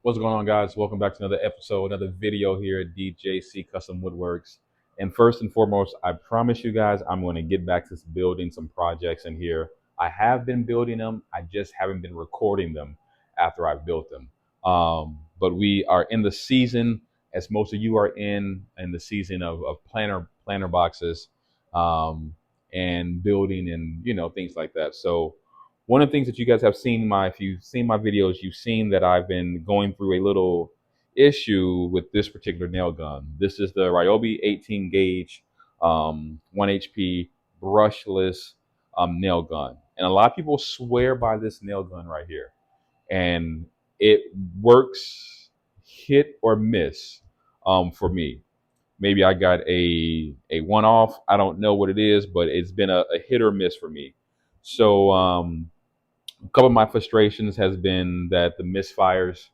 What's going on, guys? Welcome back to another episode, another video here at DJC Custom Woodworks. And first and foremost, I promise you guys, I'm going to get back to building some projects in here. I have been building them, I just haven't been recording them after I've built them. But we are in the season, as most of you are in the season of planner boxes, um, and building and things like that. So one of the things that you guys have seen if you've seen my videos, you've seen that I've been going through a little issue with this particular nail gun. This is the Ryobi 18 gauge 1 HP brushless nail gun. And a lot of people swear by this nail gun right here. And it works hit or miss for me. Maybe I got a one off. I don't know what it is, but it's been a hit or miss for me. So a couple of my frustrations has been that the misfires,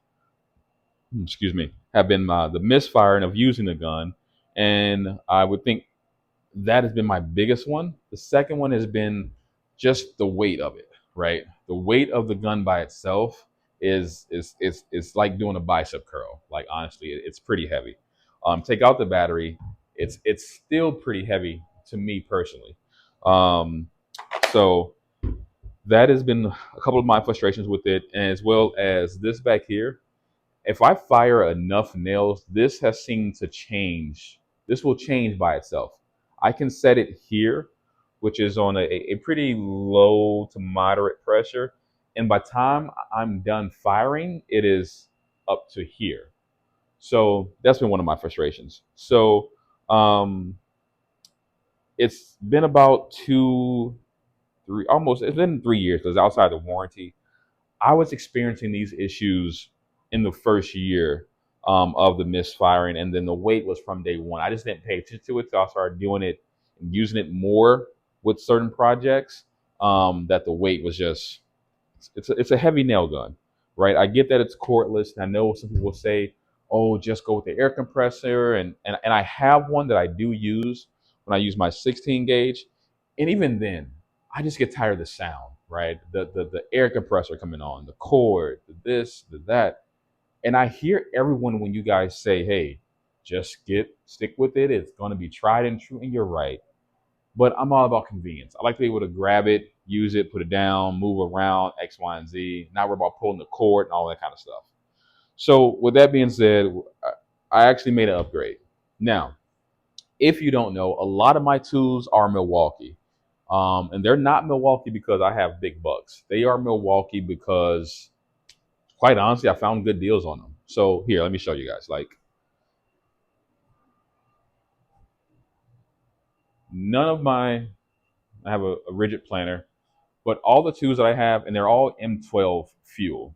excuse me, have been the misfiring of using the gun, and I would think that has been my biggest one. The second one has been just the weight of it, right? The weight of the gun by itself is like doing a bicep curl. Like honestly, it's pretty heavy. Take out the battery, it's still pretty heavy to me personally. Um, so that has been a couple of my frustrations with it, and as well as this back here. If I fire enough nails, this has seemed to change. This will change by itself. I can set it here, which is on a pretty low to moderate pressure, and by the time I'm done firing, it is up to here. So that's been one of my frustrations. So um, it's been about it's been 3 years because outside the warranty, I was experiencing these issues in the first year of the misfiring, and then the weight was from day one. I just didn't pay attention to it, so I started doing it and using it more with certain projects. That the weight was just it's a heavy nail gun, right? I get that it's cordless, and I know some people will say, "Oh, just go with the air compressor," and I have one that I do use when I use my 16 gauge, and even then, I just get tired of the sound, right? The air compressor coming on, the cord, the this, the that, and I hear everyone when you guys say, "Hey, just stick with it. It's going to be tried and true," and you're right. But I'm all about convenience. I like to be able to grab it, use it, put it down, move around, X, Y, and Z. Not worry about pulling the cord and all that kind of stuff. So with that being said, I actually made an upgrade. Now, if you don't know, a lot of my tools are Milwaukee. And they're not Milwaukee because I have big bucks. They are Milwaukee because, quite honestly, I found good deals on them. So here, let me show you guys. Like, none of my, I have a rigid planner, but all the tools that I have, and they're all M12 fuel,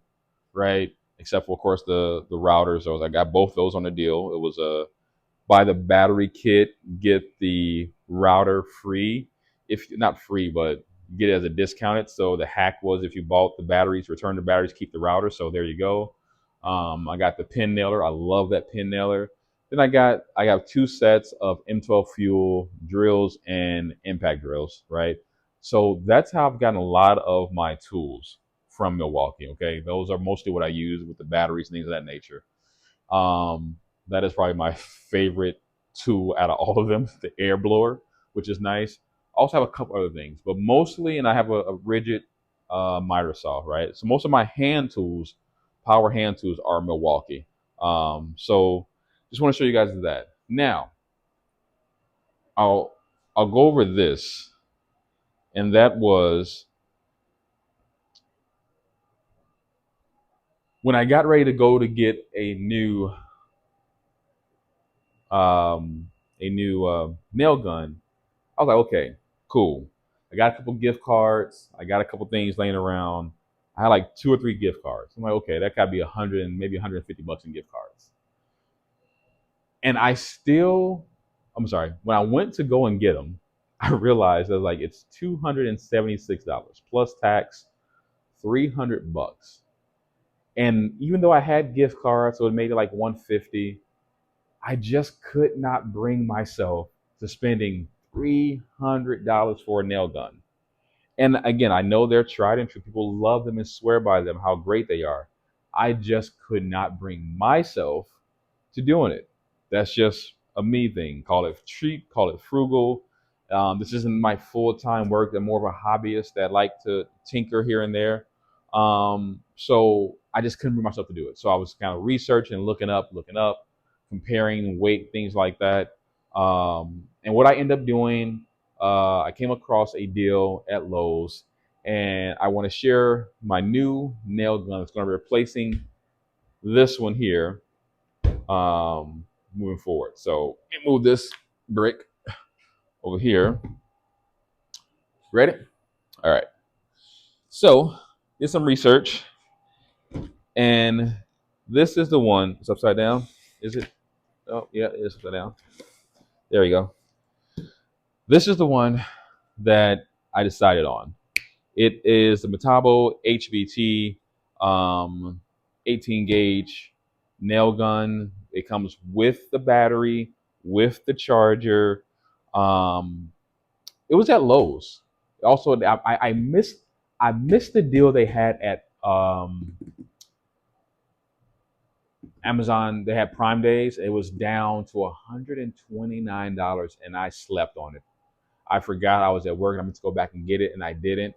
right? Except for, of course, the routers. So I got both those on the deal. It was a buy the battery kit, get the router free. If not free, but get it as a discounted. So the hack was if you bought the batteries, return the batteries, keep the router. So there you go. I got the pin nailer. I love that pin nailer. Then I have two sets of M12 fuel drills and impact drills, right? So that's how I've gotten a lot of my tools from Milwaukee. Okay, those are mostly what I use with the batteries and things of that nature. Um, that is probably my favorite tool out of all of them, the air blower, which is nice. I also have a couple other things, but mostly, and I have a rigid miter saw, right? So most of my hand tools, power hand tools, are Milwaukee. So just want to show you guys that. Now, I'll I'll go over this, and that was when I got ready to go to get um, a new nail gun. I was like, okay, cool. I got a couple gift cards. I got a couple things laying around. I had like two or three gift cards. I'm like, okay, that got to be 100 and maybe 150 bucks in gift cards. And I'm sorry, when I went to go and get them, I realized that like it's $276 plus tax, 300 bucks. And even though I had gift cards, so it made it like 150, I just could not bring myself to spending $300 for a nail gun. And again, I know they're tried and true. People love them and swear by them, how great they are. I just could not bring myself to doing it. That's just a me thing. Call it cheap, call it frugal. This isn't my full time work. I'm more of a hobbyist that like to tinker here and there. So I just couldn't bring myself to do it. So I was kind of researching, looking up, comparing weight, things like that. And what I ended up doing, I came across a deal at Lowe's, and I want to share my new nail gun. It's going to be replacing this one here, moving forward. So let me move this brick over here. Ready? All right. So did some research, and this is the one. It's upside down. Is it? Oh, yeah, it is upside down. There we go. This is the one that I decided on. It is the Metabo HBT 18 gauge nail gun. It comes with the battery, with the charger. It was at Lowe's. Also, I missed the deal they had at Amazon. They had Prime Days. It was down to $129, and I slept on it. I forgot I was at work and I'm going to go back and get it, and I didn't.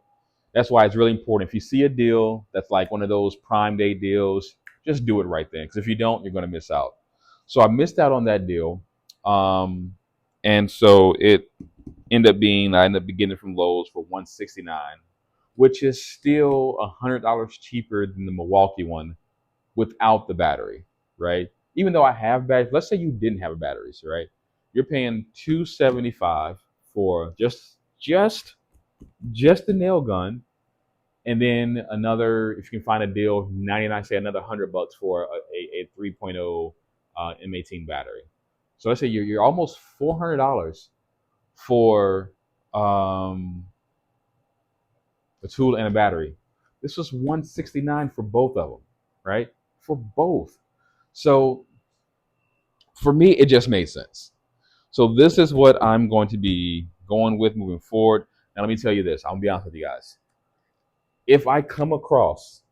That's why it's really important. If you see a deal that's like one of those Prime Day deals, just do it right then. Because if you don't, you're going to miss out. So I missed out on that deal. And so it I ended up getting it from Lowe's for $169, which is still $100 cheaper than the Milwaukee one without the battery, right? Even though I have batteries, let's say you didn't have a batteries, right? You're paying $275 for just the nail gun, and then another, if you can find a deal, 99, say another $100 for a 3.0 M18 battery. So let's say you're almost $400 for a tool and a battery. This was $169 for both of them, right? For both. So for me, it just made sense. So this is what I'm going to be going with moving forward. Now let me tell you this. I'll be honest with you guys. If I come across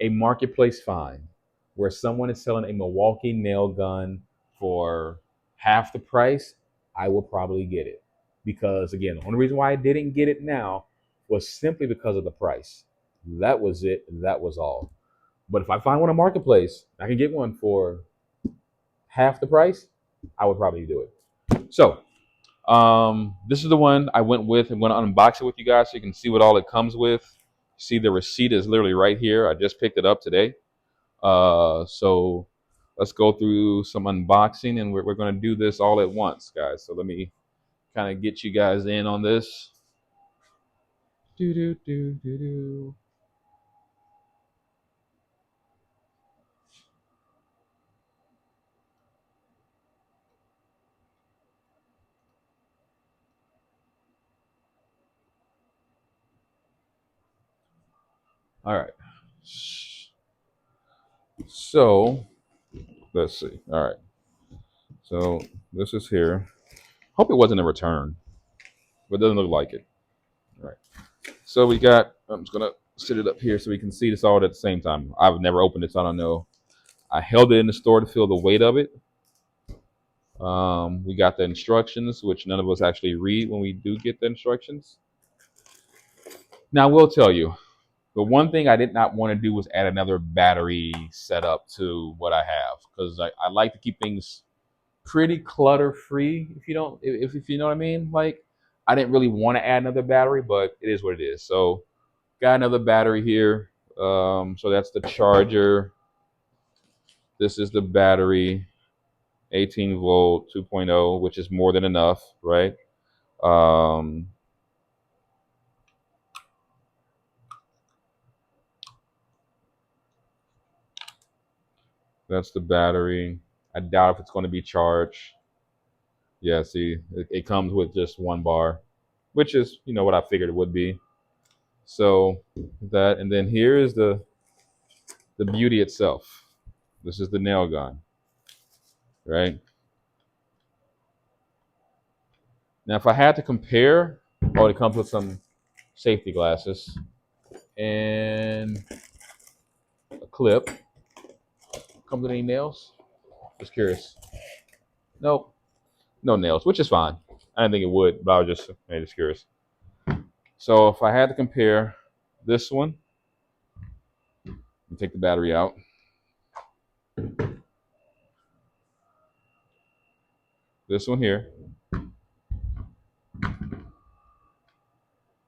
a marketplace find where someone is selling a Milwaukee nail gun for half the price, I will probably get it. Because again, the only reason why I didn't get it now was simply because of the price. That was it. That was all. But if I find one on marketplace, I can get one for half the price, I would probably do it. So this is the one I went with. I'm going to unbox it with you guys so you can see what all it comes with. See, the receipt is literally right here. I just picked it up today. So let's go through some unboxing, and we're going to do this all at once, guys. So let me kind of get you guys in on this. All right. So let's see. All right. So this is here. Hope it wasn't a return, but it doesn't look like it. All right. So we got, I'm just going to sit it up here so we can see this all at the same time. I've never opened it, so I don't know. I held it in the store to feel the weight of it. We got the instructions, which none of us actually read when we do get the instructions. Now, I will tell you, the one thing I did not want to do was add another battery setup to what I have, because I like to keep things pretty clutter free. If you don't, if you know what I mean, like I didn't really want to add another battery, but it is what it is. So got another battery here. So that's the charger. This is the battery, 18 volt 2.0, which is more than enough, right? That's the battery. I doubt if it's going to be charged. Yeah, see, it comes with just one bar, which is, what I figured it would be. So that, and then here is the beauty itself. This is the nail gun, right? Now, if I had to compare, oh, it comes with some safety glasses and a clip. Comes with any nails? Just curious. Nope, no nails, which is fine. I didn't think it would, but I was just curious. So if I had to compare this one, take the battery out. This one here.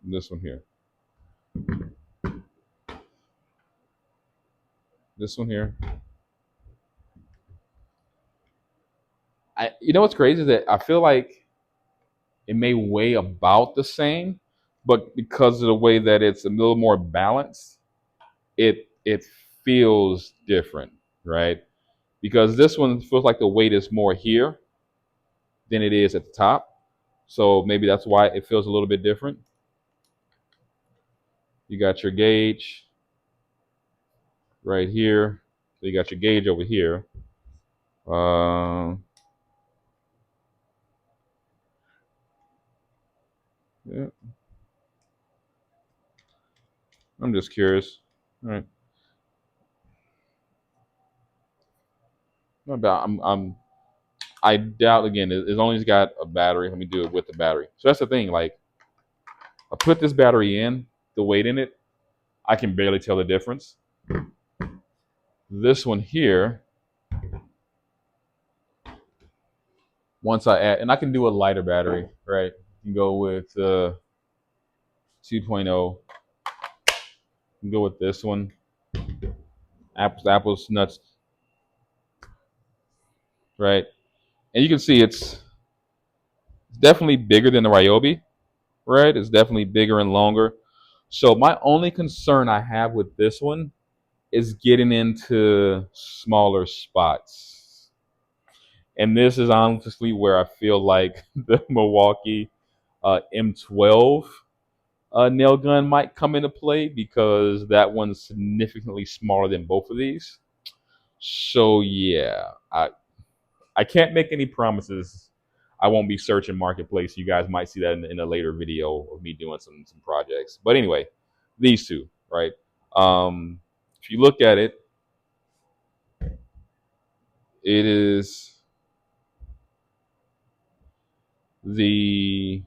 This one here. This one here. You know what's crazy is that I feel like it may weigh about the same, but because of the way that it's a little more balanced, it feels different, right? Because this one feels like the weight is more here than it is at the top. So maybe that's why it feels a little bit different. You got your gauge right here. So you got your gauge over here. Yeah. I'm just curious. All right. Not bad. I doubt again. As long as it's got a battery, let me do it with the battery. So that's the thing. Like I put this battery in, the weight in it, I can barely tell the difference. This one here, once I add, and I can do a lighter battery, right? You can go with 2.0. You can go with this one. Apples, nuts, right? And you can see it's definitely bigger than the Ryobi, right? It's definitely bigger and longer. So my only concern I have with this one is getting into smaller spots. And this is honestly where I feel like the Milwaukee M12 nail gun might come into play because that one's significantly smaller than both of these. So yeah, I can't make any promises. I won't be searching marketplace. You guys might see that in a later video of me doing some projects. But anyway, these two, right? If you look at it, it is the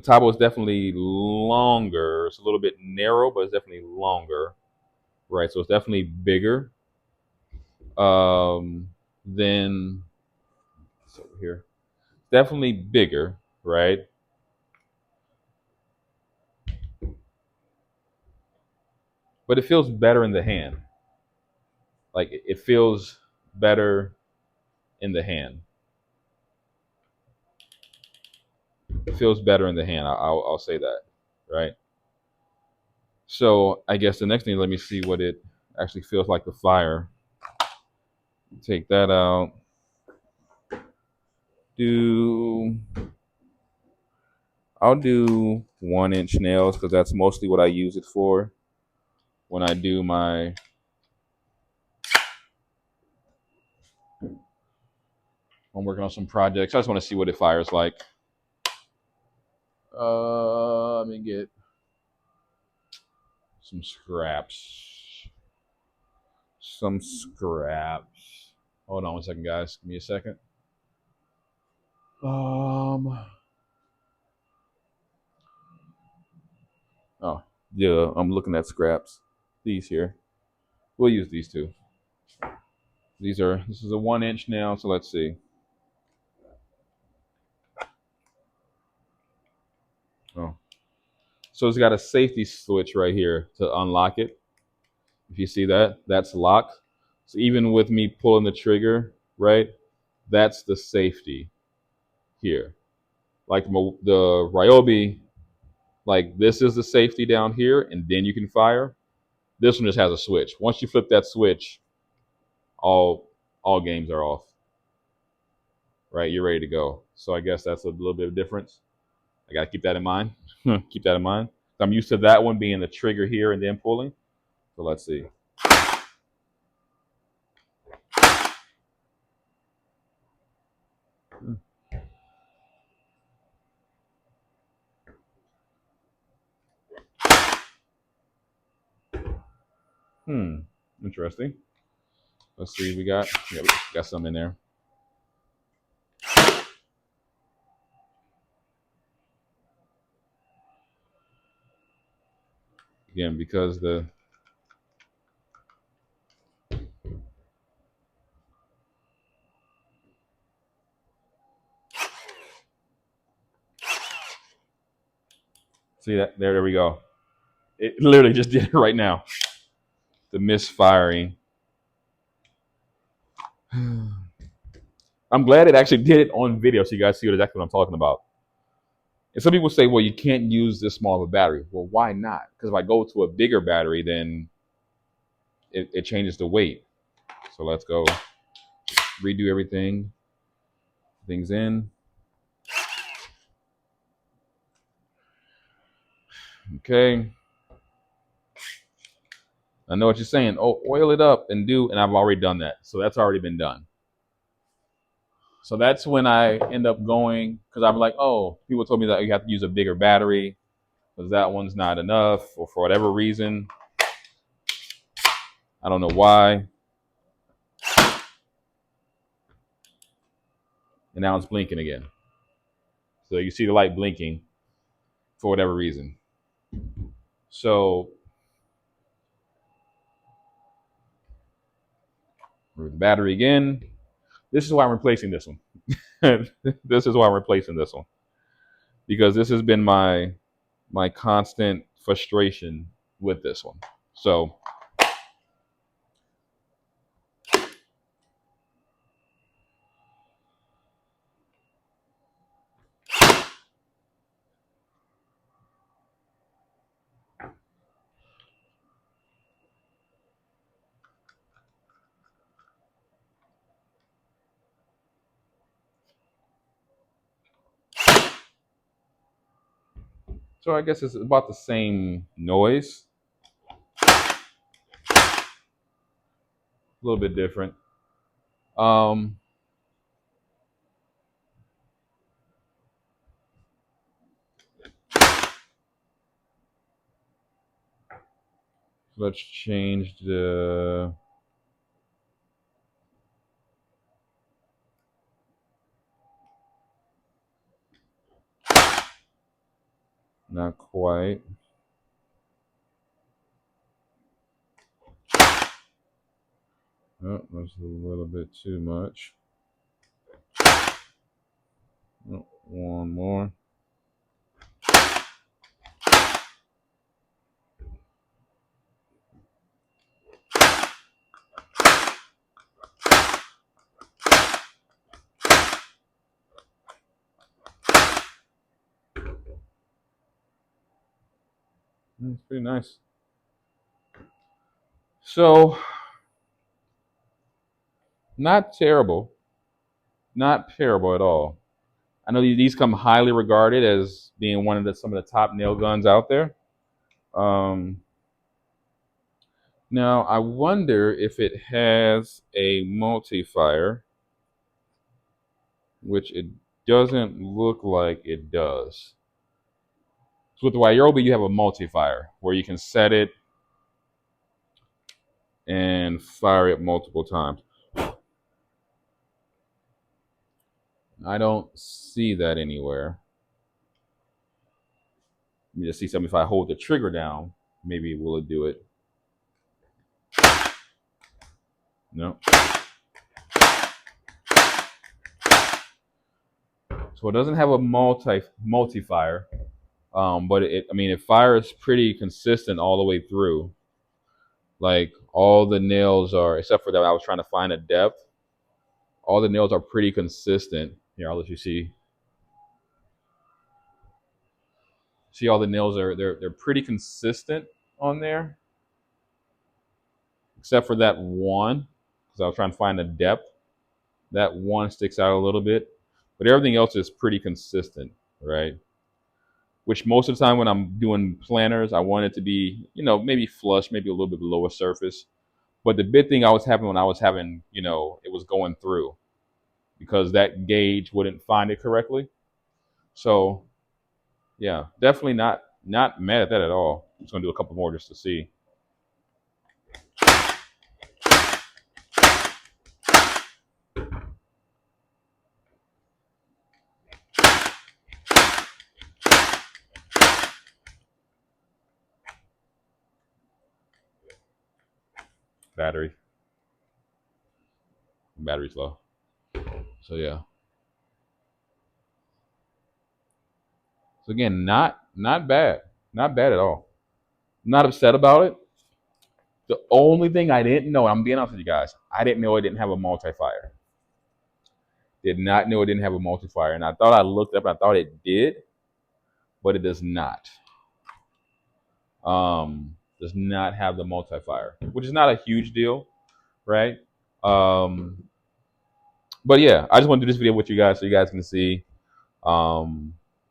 top is definitely longer. It's a little bit narrow, but it's definitely longer, right? So it's definitely bigger than it's over here. Definitely bigger, right? But it feels better in the hand. Like it feels better in the hand. It feels better in the hand. I'll say that, right? So I guess the next thing, let me see what it actually feels like to fire. Take that out. I'll do 1-inch nails because that's mostly what I use it for when I do my I'm working on some projects. I just want to see what it fires like. Let me get some scraps. Some scraps. Hold on one second, guys. Give me a second. Oh, yeah, I'm looking at scraps. These here. We'll use these two. This is a 1-inch nail, so let's see. Oh. So it's got a safety switch right here to unlock it. If you see that, that's locked. So even with me pulling the trigger, right, that's the safety here. Like the Ryobi, like this is the safety down here, and then you can fire. This one just has a switch. Once you flip that switch, all games are off. Right, you're ready to go. So I guess that's a little bit of difference. I gotta keep that in mind. Keep that in mind. I'm used to that one being the trigger here and then pulling. So let's see. Interesting. Let's see. We got some in there. Again, because the see that there we go. It literally just did it right now. The misfiring. I'm glad it actually did it on video so you guys see exactly what I'm talking about. And some people say, well, you can't use this small of a battery. Well, why not? Because if I go to a bigger battery, then it changes the weight. So let's go redo everything. Things in. Okay. I know what you're saying. Oh, oil it up and I've already done that. So that's already been done. So that's when I end up going, because I'm like, oh, people told me that you have to use a bigger battery because that one's not enough, or for whatever reason. I don't know why. And now it's blinking again. So you see the light blinking for whatever reason. So the battery again. This is why I'm replacing this one. This is why I'm replacing this one. Because this has been my constant frustration with this one. So I guess it's about the same noise. A little bit different. Let's change the not quite. Oh, that's a little bit too much. Oh, one more. That's pretty nice. So, not terrible. Not terrible at all. I know these come highly regarded as being one of some of the top nail guns out there. Now, I wonder if it has a multi-fire, which it doesn't look like it does. So with the Ryobi, you have a multi-fire where you can set it and fire it multiple times. I don't see that anywhere. Let me just see something. If I hold the trigger down, maybe will it do it? No. So it doesn't have a multi-fire, but it fires pretty consistent all the way through. Like all the nails are, except for that I was trying to find a depth. All the nails are pretty consistent. Here, I'll let you see. See, all the nails they're pretty consistent on there, except for that one, because I was trying to find a depth. That one sticks out a little bit, but everything else is pretty consistent, right? Which most of the time when I'm doing planners, I want it to be, maybe flush, maybe a little bit lower surface. But the big thing I was having when I was having, it was going through because that gauge wouldn't find it correctly. So yeah, definitely not mad at that at all. I'm just gonna do a couple more just to see. Battery's low. So yeah. So again, not bad. Not bad at all. Not upset about it. The only thing I didn't know, I'm being honest with you guys, I didn't know it didn't have a multi-fire. Did not know it didn't have a multi-fire. And I thought I looked up and I thought it did, but it does not. Does not have the multi-fire, which is not a huge deal, right? Um, but yeah, I just want to do this video with you guys so you guys can see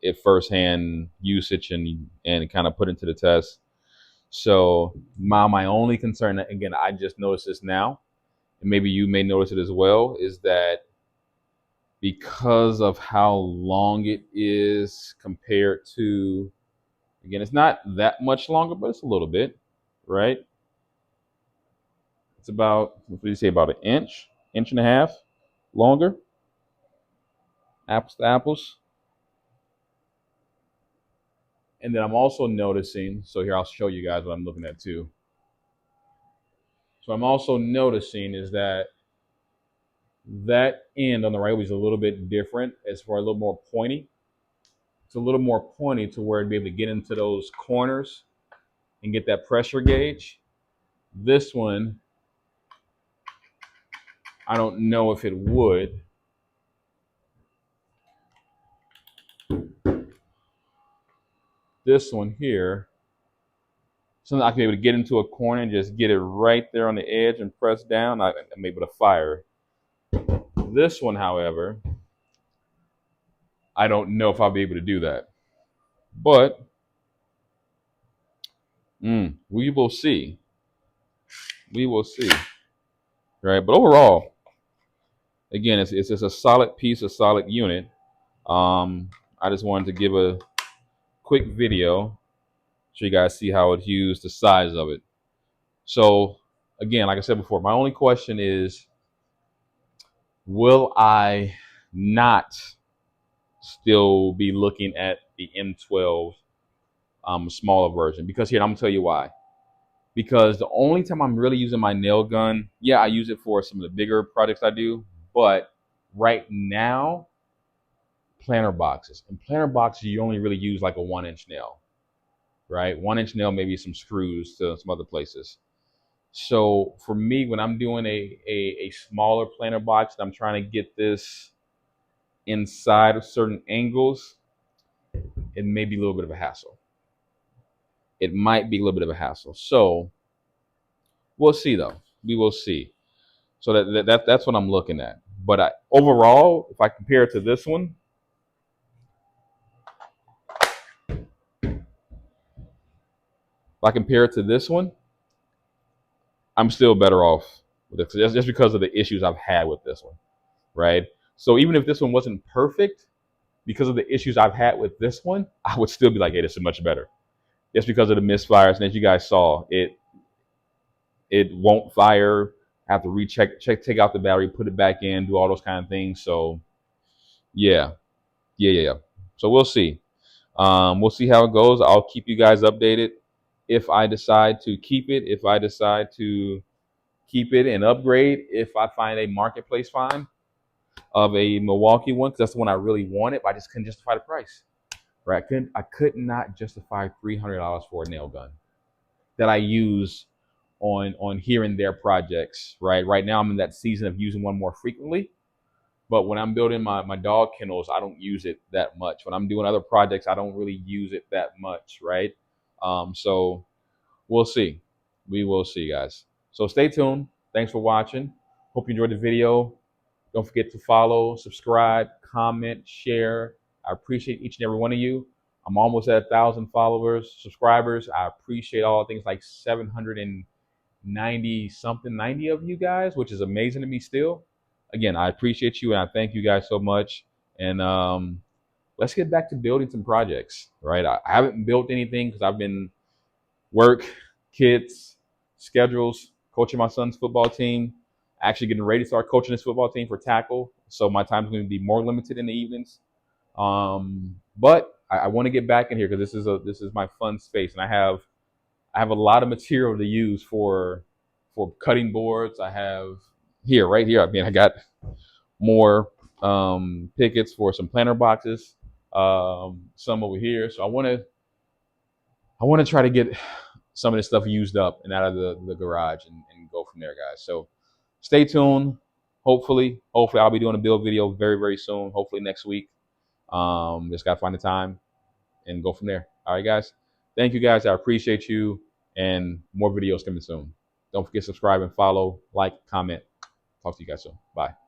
it firsthand usage and kind of put into the test. So my only concern, again, I just noticed this now, and maybe you may notice it as well, is that because of how long it is compared to, again, it's not that much longer, but it's a little bit, right? It's about, what do you say, about an inch and a half longer, apples to apples. And then I'm also noticing, so here I'll show you guys what I'm looking at too. So I'm also noticing is that end on the right is a little bit different, as far a little more pointy. It's a little more pointy to where it'd be able to get into those corners and get that pressure gauge. This one, I don't know if it would. This one here, something I could be able to get into a corner and just get it right there on the edge and press down. I'm able to fire. This one, however, I don't know if I'll be able to do that. But we will see. We will see. Right? But overall, again, it's just a solid piece, a solid unit. I just wanted to give a quick video so you guys see how it's used, the size of it. So again, like I said before, my only question is, will I not still be looking at the M12 smaller version? Because here, I'm gonna tell you why. Because the only time I'm really using my nail gun, yeah, I use it for some of the bigger projects I do, but right now, planter boxes. In planter boxes, you only really use like a 1-inch nail, right? 1-inch nail, maybe some screws to some other places. So for me, when I'm doing a smaller planter box, and I'm trying to get this inside of certain angles, it may be a little bit of a hassle. It might be a little bit of a hassle. So we'll see, though. We will see. So that's what I'm looking at. But overall, if I compare it to this one, I'm still better off with it, just because of the issues I've had with this one, right? So even if this one wasn't perfect, because of the issues I've had with this one, I would still be like, hey, this is much better. Just because of the misfires, and as you guys saw, it won't fire. I have to take out the battery, put it back in, do all those kind of things. So yeah. So we'll see. We'll see how it goes. I'll keep you guys updated if I decide to keep it, if I decide to keep it and upgrade, if I find a marketplace find of a Milwaukee one, because that's the one I really wanted, but I just couldn't justify the price. Right? I could not justify $300 for a nail gun that I use on here and there projects. Right now I'm in that season of using one more frequently. But when I'm building my dog kennels, I don't use it that much. When I'm doing other projects, I don't really use it that much, right? So we'll see. We will see, guys. So stay tuned. Thanks for watching. Hope you enjoyed the video. Don't forget to follow, subscribe, comment, share. I appreciate each and every one of you. I'm almost at 1,000 followers, subscribers. I appreciate all things like 790 something, 90 of you guys, which is amazing to me still. Again, I appreciate you and I thank you guys so much. And let's get back to building some projects, right? I haven't built anything because I've been work, kids, schedules, coaching my son's football team, actually getting ready to start coaching his football team for tackle. So my time's going to be more limited in the evenings. But I want to get back in here because this is my fun space, and I have a lot of material to use for for cutting boards. I have here, right here. I mean, I got more pickets for some planter boxes. Some over here. So I want to try to get some of this stuff used up and out of the garage and go from there, guys. So stay tuned. Hopefully I'll be doing a build video very, very soon. Hopefully next week. Just gotta find the time and go from there. All right, guys. Thank you, guys. I appreciate you, and more videos coming soon. Don't forget to subscribe and follow, like, comment. Talk to you guys soon. Bye.